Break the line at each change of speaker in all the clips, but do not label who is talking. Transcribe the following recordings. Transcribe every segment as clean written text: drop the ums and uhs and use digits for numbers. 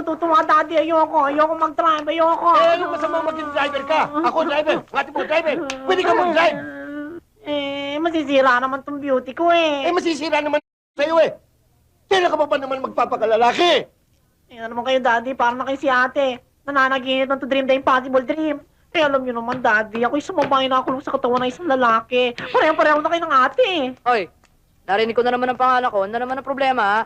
natutuwa, Daddy. Ayoko mag-drive. Ayoko.
Eh, anong masama maging driver ka? Ako driver. Ngati mo driver. Pwede ka mag-drive.
Masisira naman tong beauty ko
Eh, masisira naman sa'yo eh. Kailan ka ba naman magpapakalalaki?
Ano naman kayo, Daddy? Parang na kayo si ate. Nananaginip ng to dream the impossible dream. Eh, alam niyo naman, Daddy, ako'y sumabay na ako sa katawan ng isang lalaki. Pareho-pareho na kayo ng ate.
Hoy, narinig ko na naman ang pangalan ko. Ano naman ang problema, ha?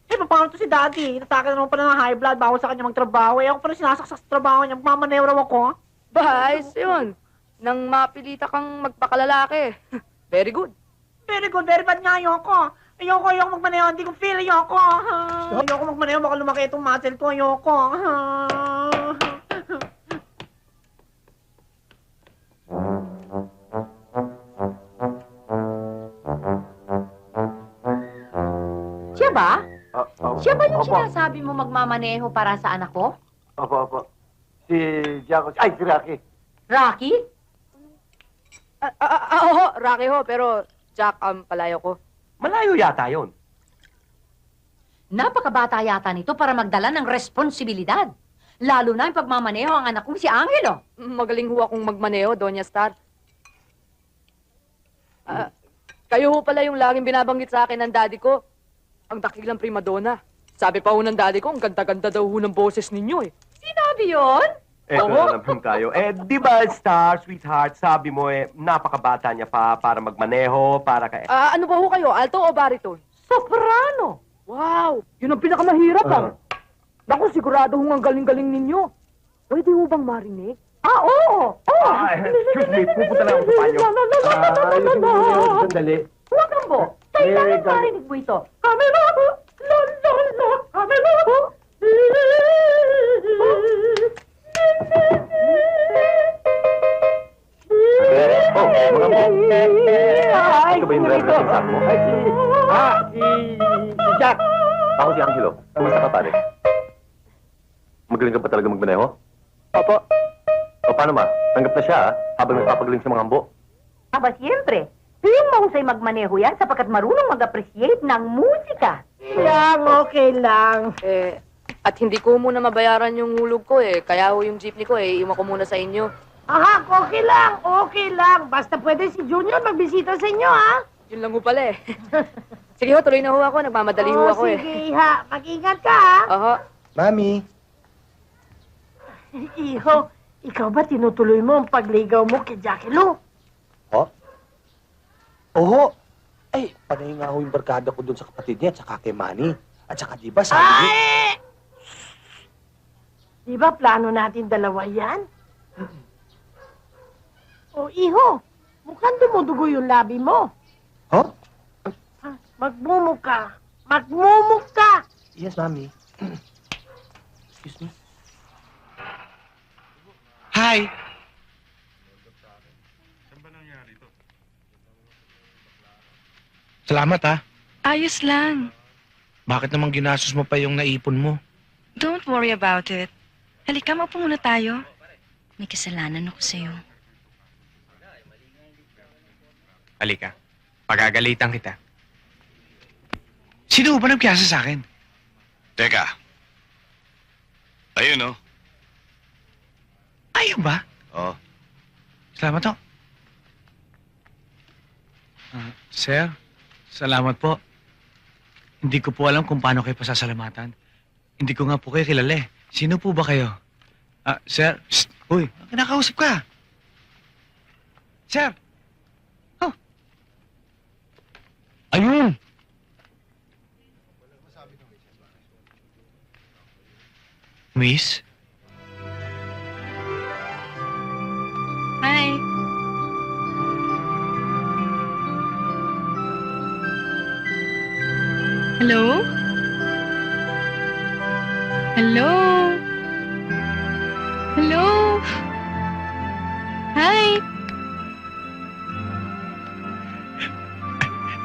Eh, paano to si Daddy? Natake na naman pala ng high blood, bawal sa kanya magtrabaho. Eh, ako pala sinasaksak sa trabaho niya. Magmamanew raw ako.
Bahayos yun. Nang mapilita kang magpakalalaki. Very good.
Very good, very bad nga ayoko. Ayoko magmaneho, hindi ko feel, ayoko. Ayoko magmaneho, baka lumaki itong muscle ko, ayoko.
Siya ba? Siya ba yung
Opo.
sinasabi mo magmamaneho para sa anak ko?
Opo. Si Jaco. Ay, si Rocky.
Rocky?
Oo, Rocky ho, pero Jack ang palayo ko.
Malayo yata yun.
Napakabata yata nito para magdala ng responsibilidad. Lalo na yung pagmamaneho ang anak kong si Angelo.
Magaling ho akong magmaneho, Doña Star. Kayo ho pala yung laging binabanggit sa akin ng daddy ko. Ang dakilang primadonna. Sabi pa ho ng daddy ko, ang ganda-ganda daw ho ng boses ninyo eh.
Sinabi yun?
Eto na naman tayo. Di ba, Star, sweetheart, sabi mo napakabata niya pa para magmaneho, para
Ano ba ho kayo, alto o bariton?
Soprano.
Wow! Yun ang pinakamahirap Naku, sigurado hong ang galing-galing ninyo. Pwede ho bang marinig?
Oo.
Excuse me, pupunta lang ako sa banyo. Ayusin mo muna yun, sandali.
Huwag kang bo. Kailangan marinig mo ito. Camelo! Camelo!
Oh, mga mo. Ito ba yung driver ng sack mo? Si Jack. Ako si Angelo. Kumusta ka, pare? Magaling ka ba talaga magmaneho?
Opo.
O paano ma? Tanggap na siya, habang nagpapagaling sa mga ambo.
Aba, siyempre. Yung mahusay magmaneho yan sapagkat marunong mag-appreciate ng musika.
Okay lang.
At hindi ko muna mabayaran yung hulog ko eh. Kaya ho yung jeepney ko iwan ko muna sa inyo.
Aha, okay lang. Basta pwede si Junior magbisita sa inyo, ha?
Yun lang ho pala eh. Sige ho, tuloy na ho ako. Nagmamadali ho ako
Sige, ha. Mag-ingat ka, ha?
Oho.
Mami.
Iho, ikaw ba tinutuloy mo ang pagligaw mo kay Jackie Lou?
Oh? Oo. Ay, panay nga ho yung barkada ko doon sa kapatid niya at saka kay Manny. At saka di ba sabi niya...
Di ba plano natin dalawa yan? O, iho, mukhang dumudugo yung labi mo.
Huh?
Magmumuka. Magmumuka!
Yes, Mami. Excuse me. Hi! Salamat, ha?
Ayos lang.
Bakit naman ginastos mo pa yung naipon mo?
Don't worry about it. Halika, maupo muna tayo. May kasalanan ako sa'yo.
Halika. Pagagalitan kita.
Sino ba nagpiyasa sa akin?
Teka. Ayun, oh.
Ayun ba?
Oh.
Salamat, ho. Sir, salamat po. Hindi ko po alam kung paano kayo pasasalamatan. Hindi ko nga po kayo kilala eh. Sino po ba kayo? Sir, shh, uy, kinakausap ka. Sir! Oh. Ayun! Miss?
Hi. Hello? Hello? Hello? Hi.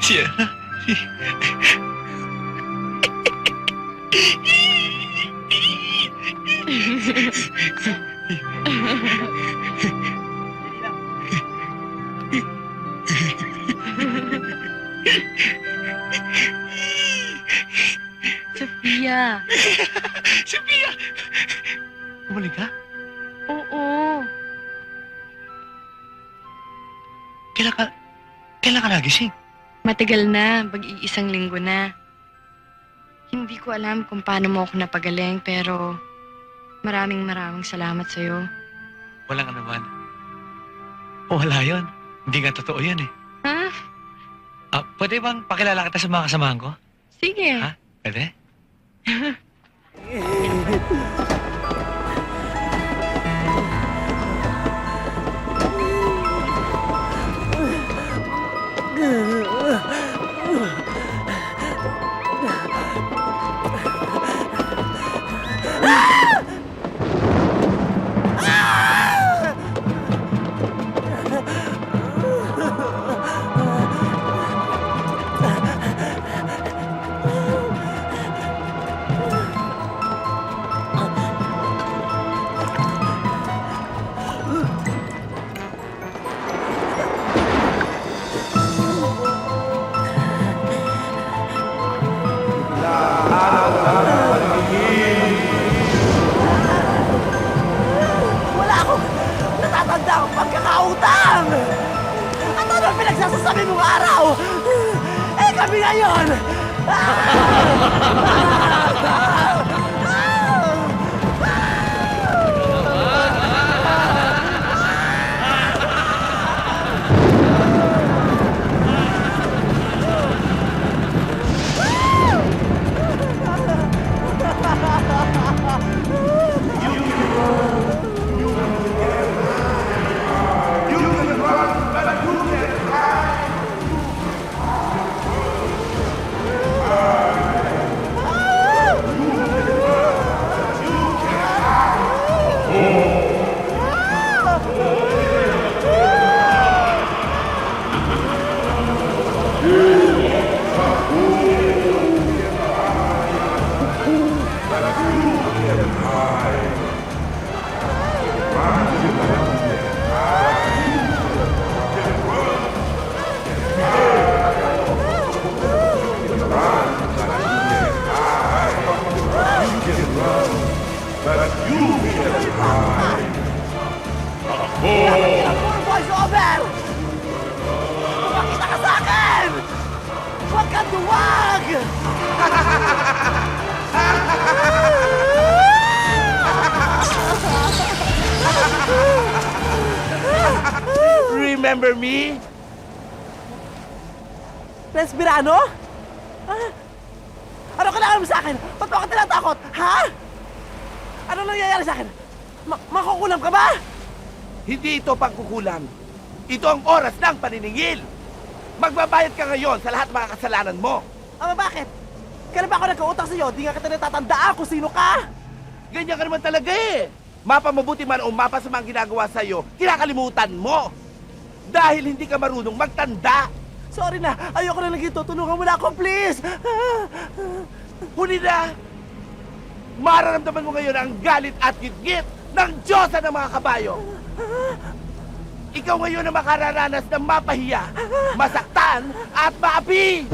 Siya.
Sophia.
Sophia! Bumalik ka?
Oo.
Kailan ka nagising?
Matagal na, mag-iisang linggo na. Hindi ko alam kung paano mo ako napagaling, pero maraming salamat sa'yo.
Walang anuman. O wala yun. Hindi nga totoo yun eh.
Ha?
Pwede bang pakilala kita sa mga kasamahan ko?
Sige.
Ha? Pwede?
Wala akong natatanda ang pagkakautang! At ano ang pinagsasasabi mong araw? Eh kami ngayon! Puro voice over! Pumakita ka sa akin! Huwag kang duwag!
Remember me?
Lesbirano? Ano kailangan mo sa akin? Ba't mo ako tinatakot? Ha? Ano nangyayari sa akin? Makukulam ka ba?
Hindi ito pangkukulam. Ito ang oras ng paniningil. Magbabayad ka ngayon sa lahat ng mga kasalanan mo.
Bakit? Kailan ba ako nagkautang sa'yo? Di nga kita natatandaan kung sino ka!
Ganyan ka naman talaga eh. Mapamabuti man o mapasamang ginagawa sa'yo, kinakalimutan mo. Dahil hindi ka marunong magtanda.
Sorry na, ayoko na lagi tutulungan mo na ako, please!
Huli na! Mararamdaman mo ngayon ang galit at gitgit ng Diyosa ng mga kabayo. Ikaw ngayon ang makararanas ng mapahiya, masaktan at maapi!